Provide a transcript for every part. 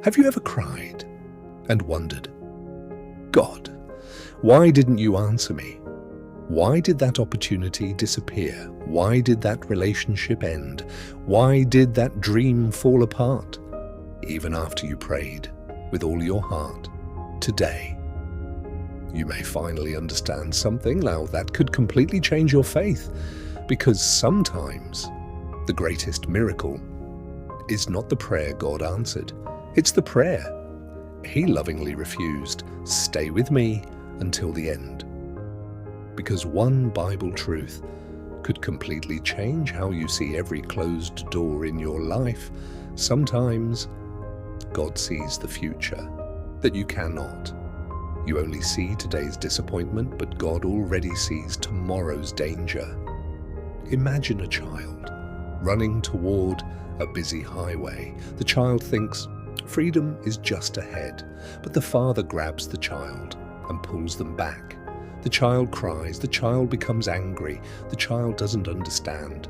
Have you ever cried and wondered, God, why didn't you answer me? Why did that opportunity disappear? Why did that relationship end? Why did that dream fall apart? Even after you prayed with all your heart, today, you may finally understand something now that could completely change your faith, because sometimes the greatest miracle is not the prayer God answered, it's the prayer He lovingly refused. Stay with me until the end. Because one Bible truth could completely change how you see every closed door in your life. Sometimes God sees the future that you cannot. You only see today's disappointment, but God already sees tomorrow's danger. Imagine a child running toward a busy highway. The child thinks freedom is just ahead, but the father grabs the child and pulls them back. The child cries, the child becomes angry, the child doesn't understand,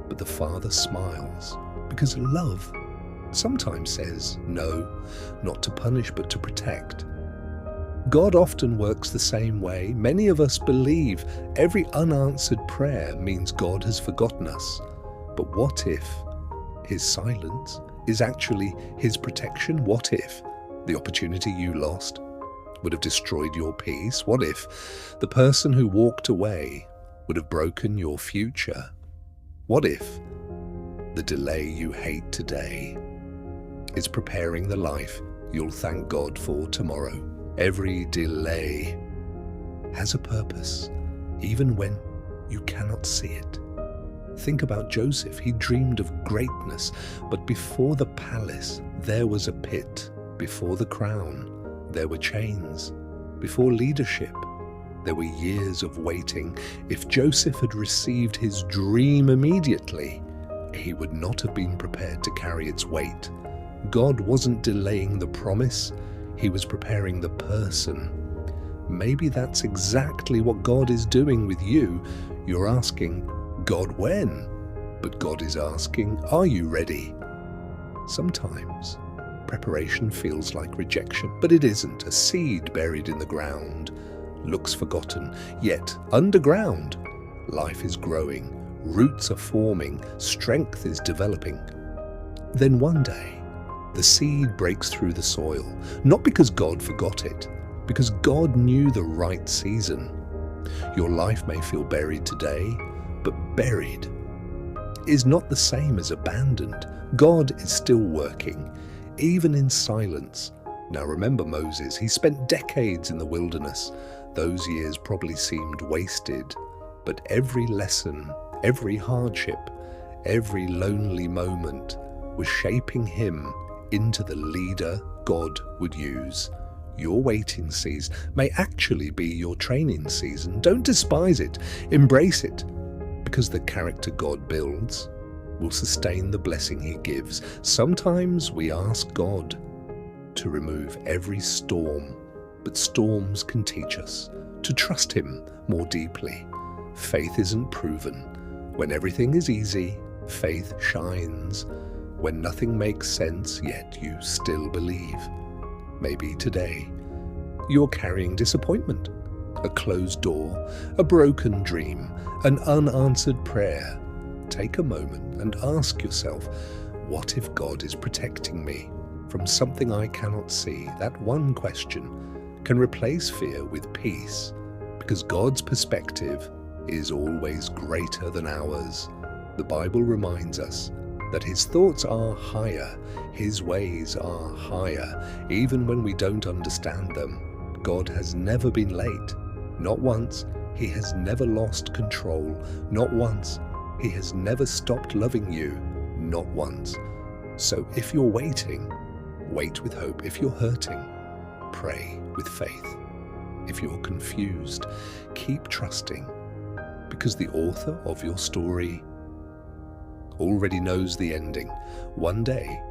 but the father smiles, because love sometimes says no, not to punish but to protect. God often works the same way. Many of us believe every unanswered prayer means God has forgotten us. But what if His silence is actually His protection? What if the opportunity you lost would have destroyed your peace? What if the person who walked away would have broken your future? What if the delay you hate today is preparing the life you'll thank God for tomorrow? Every delay has a purpose, even when you cannot see it. Think about Joseph. He dreamed of greatness, but before the palace, there was a pit. Before the crown, there were chains. Before leadership, there were years of waiting. If Joseph had received his dream immediately, he would not have been prepared to carry its weight. God wasn't delaying the promise, He was preparing the person. Maybe that's exactly what God is doing with you. You're asking, God, when? But God is asking, are you ready? Sometimes preparation feels like rejection, but it isn't. A seed buried in the ground looks forgotten, yet underground, life is growing, roots are forming, strength is developing. Then one day, the seed breaks through the soil, not because God forgot it, because God knew the right season. Your life may feel buried today, but buried is not the same as abandoned. God is still working, even in silence. Now remember Moses, he spent decades in the wilderness. Those years probably seemed wasted, but every lesson, every hardship, every lonely moment was shaping him into the leader God would use. Your waiting season may actually be your training season. Don't despise it, embrace it, because the character God builds will sustain the blessing He gives. Sometimes we ask God to remove every storm, but storms can teach us to trust Him more deeply. Faith isn't proven. When everything is easy, faith shines. When nothing makes sense, yet you still believe. Maybe today, you're carrying disappointment, a closed door, a broken dream, an unanswered prayer. Take a moment and ask yourself, what if God is protecting me from something I cannot see? That one question can replace fear with peace, because God's perspective is always greater than ours. The Bible reminds us that His thoughts are higher, His ways are higher. Even when we don't understand them, God has never been late. Not once. He has never lost control. Not once. He has never stopped loving you. Not once. So if you're waiting, wait with hope. If you're hurting, pray with faith. If you're confused, keep trusting, because the author of your story already knows the ending. One day,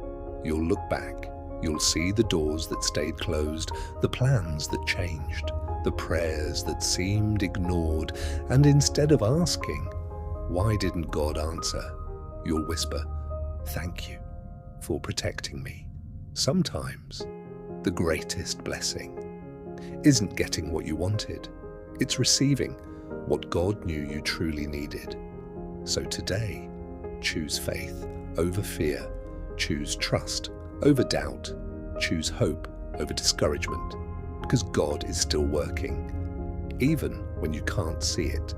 you'll look back. You'll see the doors that stayed closed, the plans that changed, the prayers that seemed ignored. And instead of asking, why didn't God answer? You'll whisper, thank you for protecting me. Sometimes the greatest blessing isn't getting what you wanted, it's receiving what God knew you truly needed. So today, choose faith over fear, choose trust over doubt, choose hope over discouragement, because God is still working, even when you can't see it.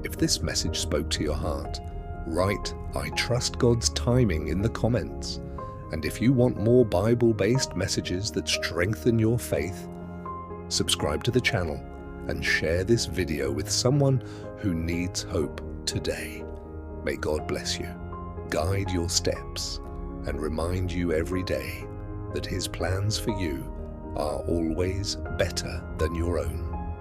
If this message spoke to your heart, write "I trust God's timing" in the comments. And if you want more Bible-based messages that strengthen your faith, subscribe to the channel and share this video with someone who needs hope today. May God bless you, guide your steps, and remind you every day that His plans for you are always better than your own.